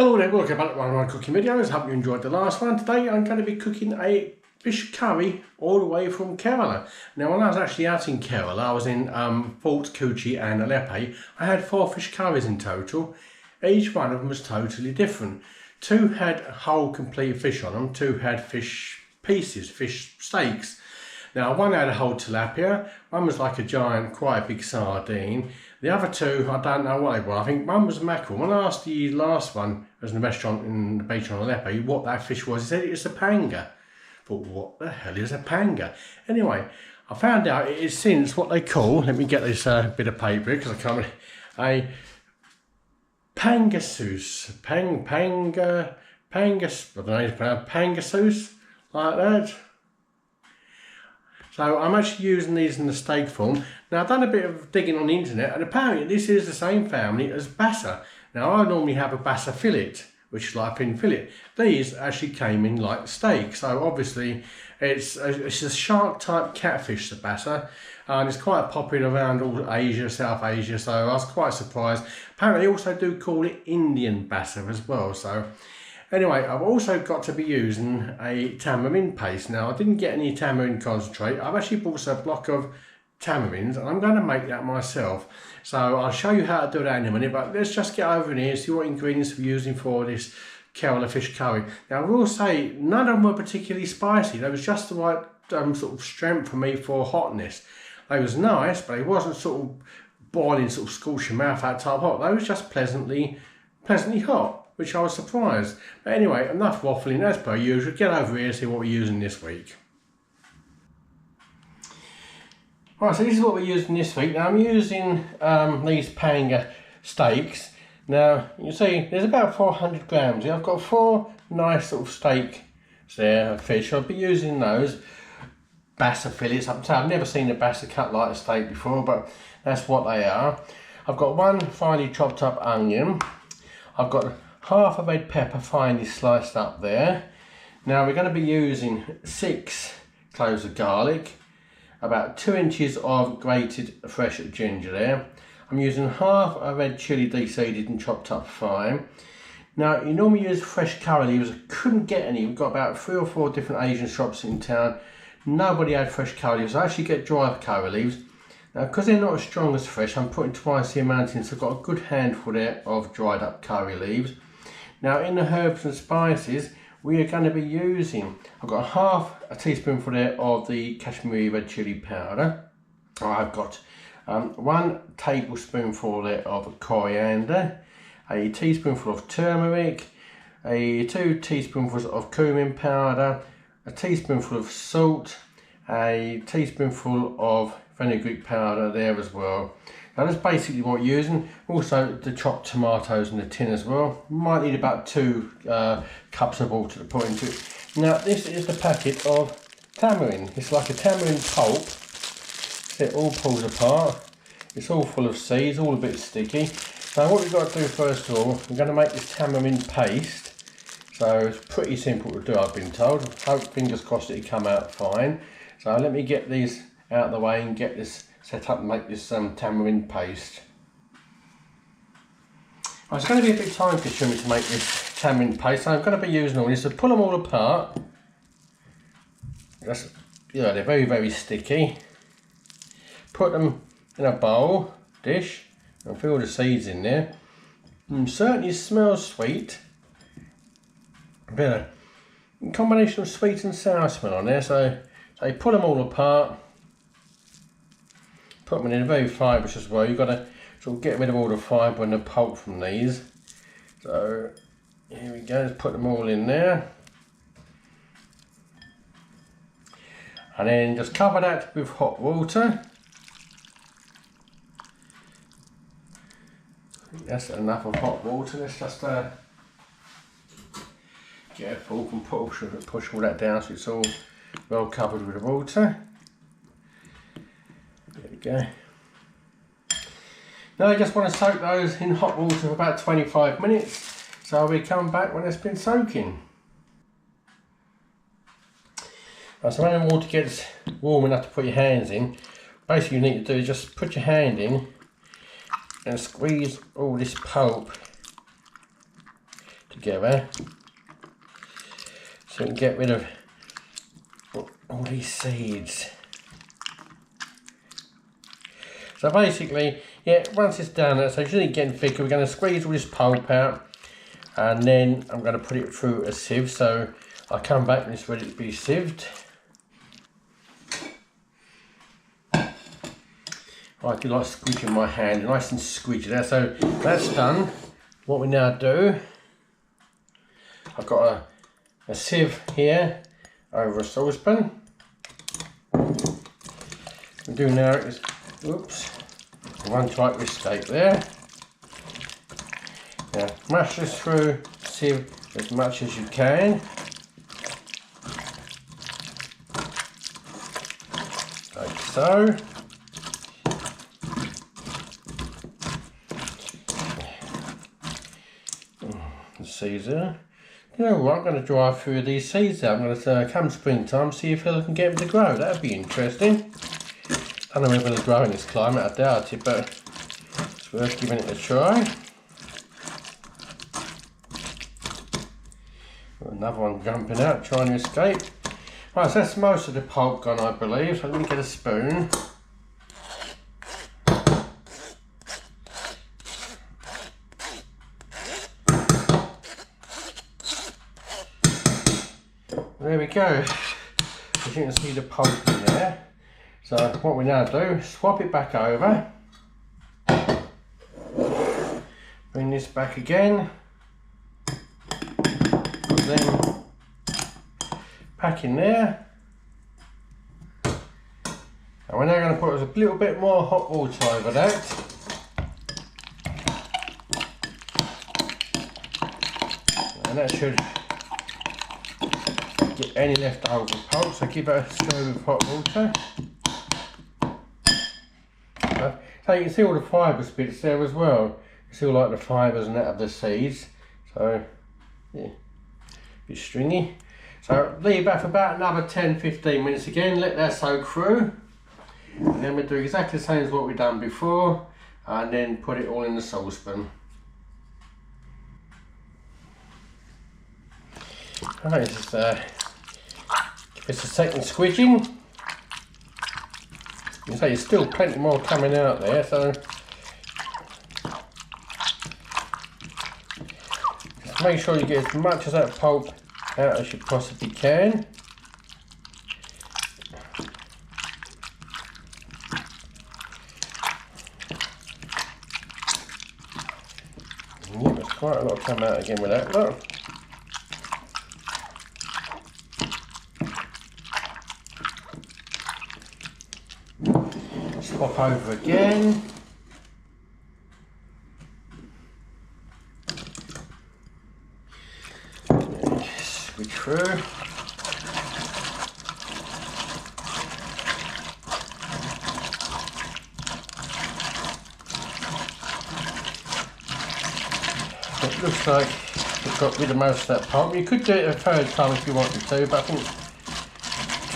Hello there, welcome back to one of my cooking videos. Hope you enjoyed the last one. Today I'm going to be cooking a fish curry all the way from Kerela. Now when I was actually out in Kerela, I was in Fort Cochin and Aleppo. I had 4 fish curries in total. Each one of them was totally different. 2 had whole complete fish on them, 2 had fish pieces, fish steaks. Now one had a whole tilapia, one was like a giant, quite a big sardine. The other 2, I don't know what they were. I think one was mackerel. When I asked the last one, it was in a restaurant in the beach on Aleppo, what that fish was, he said it was a panga. I thought, what the hell is a panga? Anyway, I found out it is since what they call, let me get this bit of paper because I can't, a Pangasius, Pangasius, I don't know how to pronounce Pangasius, like that. So I'm actually using these in the steak form. Now I've done a bit of digging on the internet and apparently this is the same family as Basa. Now I normally have a Basa fillet, which is like a pin fillet. These actually came in like steak. So obviously it's a shark type catfish, the Basa. And it's quite popular around all Asia, South Asia. So I was quite surprised. Apparently they also do call it Indian Basa as well. So anyway, I've also got to be using a tamarind paste. Now, I didn't get any tamarind concentrate. I've actually bought a block of tamarinds and I'm going to make that myself. So I'll show you how to do that in a minute, but let's just get over in here and see what ingredients we're using for this Kerela fish curry. Now, I will say none of them were particularly spicy. They was just the right sort of strength for me for hotness. They was nice, but it wasn't sort of boiling, sort of scorch your mouth out type hot. They was just pleasantly hot, which I was surprised. But anyway, enough waffling as per usual. Get over here and see what we're using this week. Right, so this is what we're using this week. Now I'm using these Panga steaks. Now you see there's about 400 grams here. I've got 4 nice sort of steaks there, fish. I'll be using those Basa fillets. I've never seen a Basa cut like a steak before, but that's what they are. I've got 1 finely chopped up onion. I've got half a red pepper finely sliced up there. Now we're going to be using 6 cloves of garlic, about 2 inches of grated fresh ginger there. I'm using half a red chilli deseeded and chopped up fine. Now you normally use fresh curry leaves. I couldn't get any. We've got about 3 or 4 different Asian shops in town. Nobody had fresh curry leaves. I actually get dry curry leaves. Now, because they're not as strong as fresh, I'm putting twice the amount in, so I've got a good handful there of dried up curry leaves. Now, in the herbs and spices, we are going to be using, I've got half a teaspoonful there of the Kashmiri red chilli powder. I've got 1 tablespoonful there of coriander, a teaspoonful of turmeric, 2 teaspoonfuls of cumin powder, a teaspoonful of salt, a teaspoonful of fenugreek powder there as well. Now that's basically what you're using. Also the chopped tomatoes in the tin as well. Might need about 2 cups of water to put into it. Now this is the packet of tamarind. It's like a tamarind pulp. It all pulls apart. It's all full of seeds, all a bit sticky. Now what we've got to do first of all, we're going to make this tamarind paste. So it's pretty simple to do, I've been told. Hope, fingers crossed, it'll come out fine. So let me get these out of the way and get this set up and make this tamarind paste. Well, it's going to be a bit time consuming to make this tamarind paste, so I'm going to be using all this. So pull them all apart. Just, yeah, they're very sticky. Put them in a bowl, dish, and fill the seeds in there. Certainly smells sweet. A bit of a combination of sweet and sour smell on there, so you pull them all apart. Put them in very fibrous as well. You've got to sort of get rid of all the fibre and the pulp from these. So here we go, let's put them all in there. And then just cover that with hot water. That's enough of hot water. Let's just get a fork and push all that down so it's all well covered with water. There we go. Now I just want to soak those in hot water for about 25 minutes. So we come back when it's been soaking. So when the water gets warm enough to put your hands in, basically you need to do is just put your hand in and squeeze all this pulp together so we can get rid of all these seeds. So basically, yeah, once it's done, so it's really getting thicker, we're going to squeeze all this pulp out, and then I'm going to put it through a sieve, so I'll come back when it's ready to be sieved. I do like squidging my hand, nice and squidgy there. So that's done. What we now do, I've got a sieve here over a saucepan. What we do now is, oops, one type of steak there. Now mash this through the sieve as much as you can. Like so. Seeds there. You know what, I'm going to dry a few of these seeds out. I'm going to come springtime see if I can get them to grow. That'd be interesting. I don't know if they're going to grow in this climate, I doubt it, but it's worth giving it a try. Another one jumping out, trying to escape. Right, so that's most of the pulp gone, I believe. So let me get a spoon. There we go. As you can see the pulp in there. So what we now do, swap it back over. Bring this back again. Put them back in there. And we're now going to put a little bit more hot water over that. And that should get any leftover pulp, so give it a stir with hot water. So you can see all the fibrous bits there as well. You see all like the fibres and that of the seeds. So yeah, a bit stringy. So leave that for about another 10-15 minutes again, let that soak through. And then we'll do exactly the same as what we've done before, and then put it all in the saucepan. Right, just give this a second squidging. You say there's still plenty more coming out there, so just make sure you get as much of that pulp out as you possibly can. Yeah, there's quite a lot come out again with that, look. Swap over again. Squeeze through. It looks like we've got rid of most of that pulp. You could do it a third time if you wanted to, but I think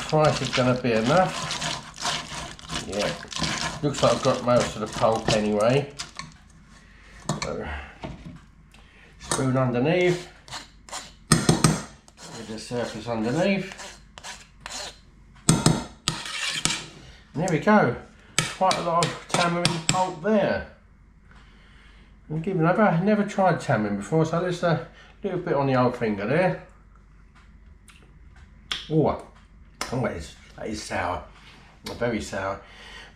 twice is going to be enough. Yeah. Looks like I've got most of the pulp anyway. So, spoon underneath, with the surface underneath. And there we go. Quite a lot of tamarind pulp there. I've never tried tamarind before, so there's a little bit on the old finger there. Oh, that is sour. Very sour.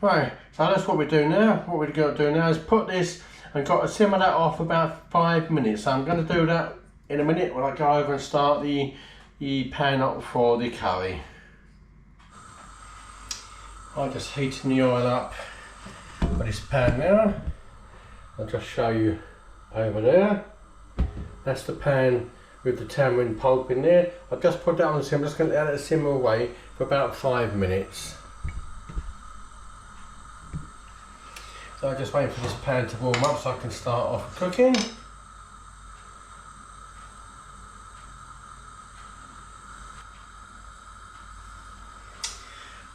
Right, so that's what we do now. What we're going to do now is put this and got to simmer that off about 5 minutes. So I'm going to do that in a minute when I go over and start the pan up for the curry. I'm just heating the oil up for this pan now. I'll just show you over there. That's the pan with the tamarind pulp in there. I've just put that on the simmer. I'm just going to let it simmer away for about 5 minutes. So I'm just waiting for this pan to warm up so I can start off cooking.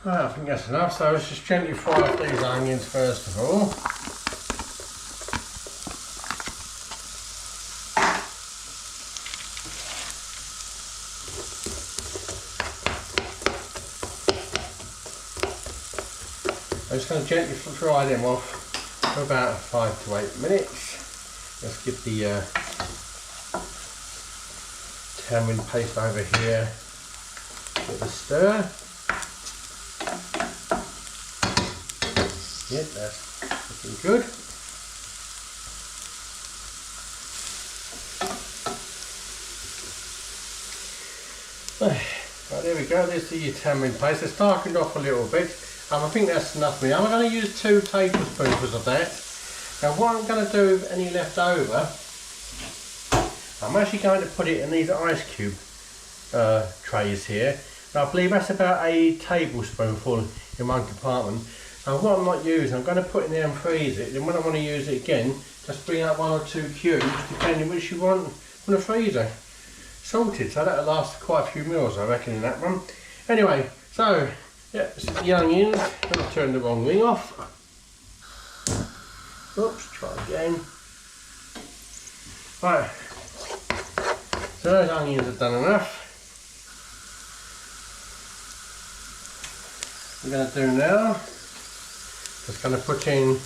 Right, I think that's enough. So let's just gently fry up these onions first of all. I'm just going to gently fry them off for about 5 to 8 minutes. Let's give the tamarind paste over here a bit of a stir. Yeah, that's looking good. Right, there we go, there's the tamarind paste. It's darkened off a little bit. I think that's enough for me. I'm going to use 2 tablespoons of that. Now what I'm going to do with any left over, I'm actually going to put it in these ice cube trays here. Now I believe that's about a tablespoonful in one compartment. And what I'm not using, I'm going to put in there and freeze it. Then when I want to use it again, just bring out 1 or 2 cubes, depending which you want from the freezer. Salted, so that'll last quite a few meals, I reckon, in that one. Anyway, so yeah, this is the onions. I'm going to turn the wrong wing off. Oops, try again. Right, so those onions have done enough. What we're going to do now, just going to put in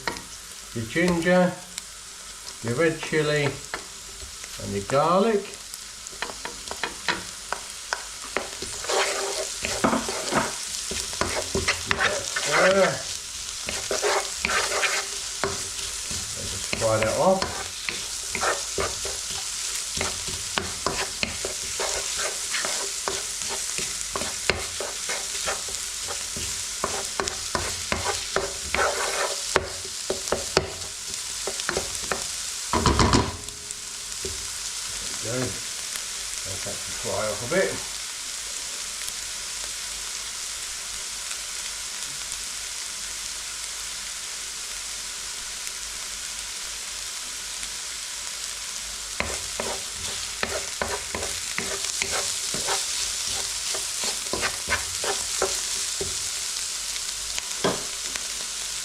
your ginger, your red chilli and your garlic. Just fry that off. There we go. Let that fry off a bit.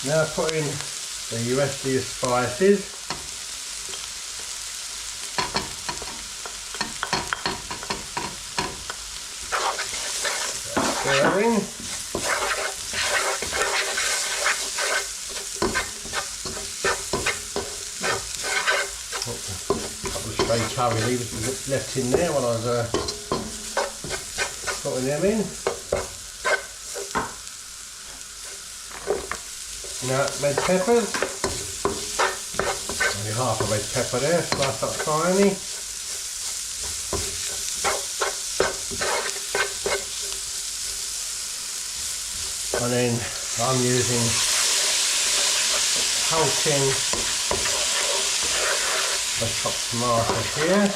Now put in the rest of your spices. Stir in. A couple of stray curry leaves left in there when I was putting them in. Now, red peppers, only half a red pepper there, slice up finely. And then I'm using whole tin of chopped tomatoes here.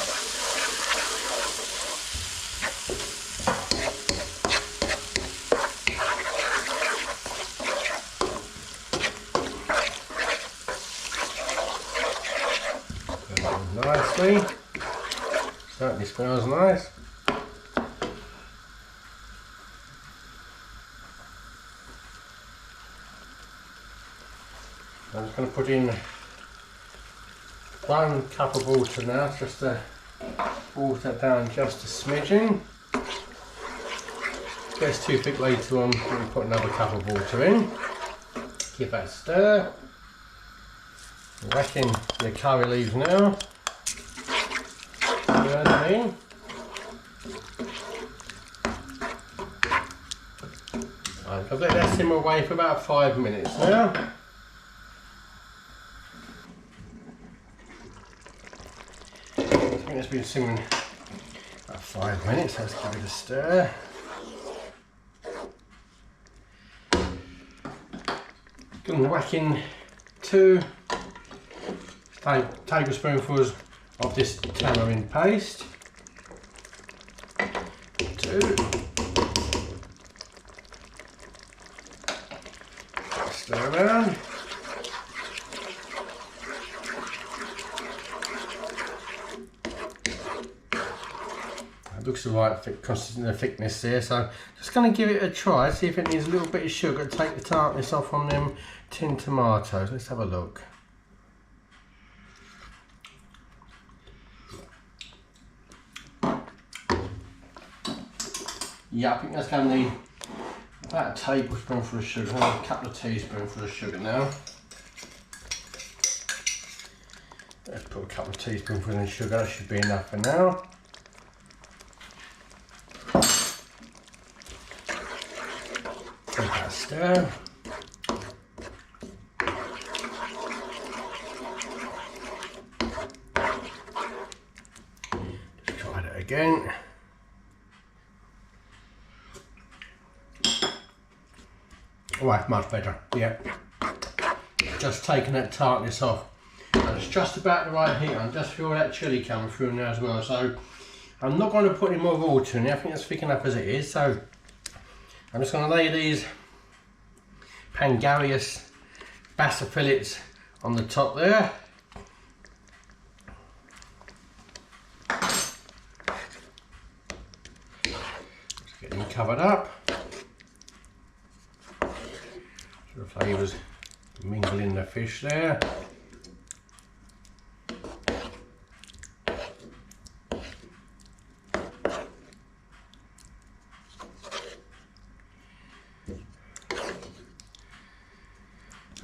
Nicely, certainly smells nice. I'm just going to put in 1 cup of water now, just to water that down just a smidgen. If it gets too thick later on, we'll put another cup of water in. Give that a stir. Whack in your curry leaves now. Burn them in. I'll let that simmer away for about 5 minutes now. I think it's been simmering about 5 minutes. Let's give it a stir. Going to whack in 2 tablespoonfuls of this tamarind paste. 2. Stir around. It looks the right thickness there, so just going to give it a try, see if it needs a little bit of sugar to take the tartness off on them tin tomatoes. Let's have a look. Yeah, I think that's going to need About a tablespoonful of sugar, a couple of teaspoonfuls of sugar now. Let's put a couple of teaspoonfuls of sugar, that should be enough for now. Give that a stir. Just try that again. Oh, that's much better, yeah. Just taking that tartness off. And it's just about the right heat. I just feel that chilli coming through now as well. So I'm not going to put any more water in there. I think that's thick enough as it is. So I'm just going to lay these Pangasius Basa fillets on the top there. Just get them covered up. So the flavours mingle in the fish there.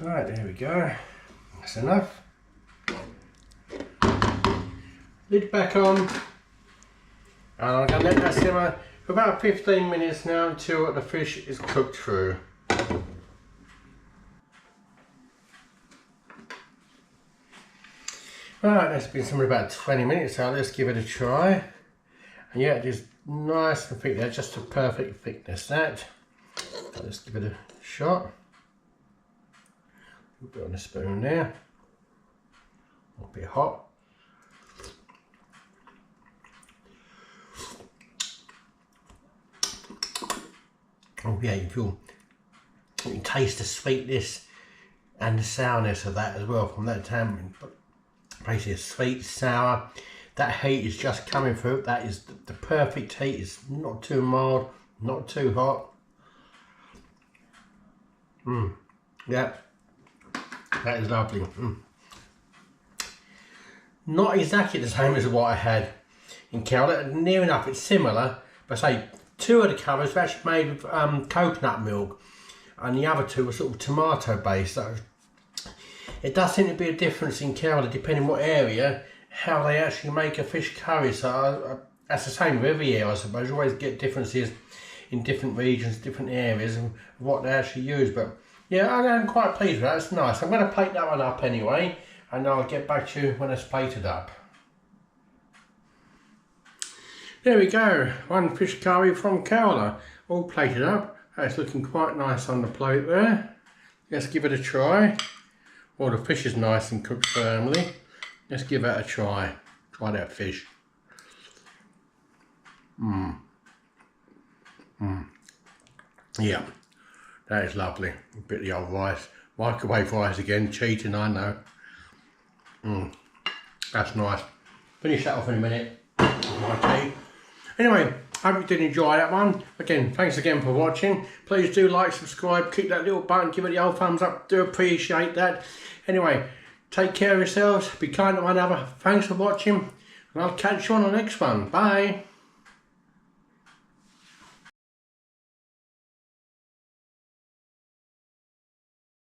Alright, there we go. That's enough. Lid back on. And I'm going to let that simmer for about 15 minutes now until the fish is cooked through. Right, that's been simmering about 20 minutes, so let's give it a try. And yeah, it is nice and thick there, just a perfect thickness that. So let's give it a shot. A bit on the spoon there. A bit hot. Oh yeah, you can taste the sweetness and the sourness of that as well from that tamarind. Basically sweet, sour, that heat is just coming through. That is the perfect heat. It's not too mild, not too hot. Yeah, that is lovely. Not exactly the same as what I had in Kerela, near enough, it's similar, but say two of the covers were actually made with coconut milk and the other two were sort of tomato based. So it does seem to be a difference in Kerela depending what area, how they actually make a fish curry. So that's the same with every area, I suppose. You always get differences in different regions, different areas, and what they actually use. But yeah, I'm quite pleased with that. It's nice. I'm going to plate that one up anyway, and I'll get back to you when it's plated up. There we go, one fish curry from Kerela, all plated up. It's looking quite nice on the plate there. Let's give it a try. Well, the fish is nice and cooked firmly. Let's give it a try. Try that fish. Yeah, that is lovely. A bit of the old rice. Microwave rice again, cheating, I know. That's nice. Finish that off in a minute with my tea. Anyway, hope you did enjoy that one. Again, thanks again for watching. Please do like, subscribe, click that little button, give it the old thumbs up. Do appreciate that. Anyway, take care of yourselves, be kind to one another. Thanks for watching, and I'll catch you on the next one. Bye.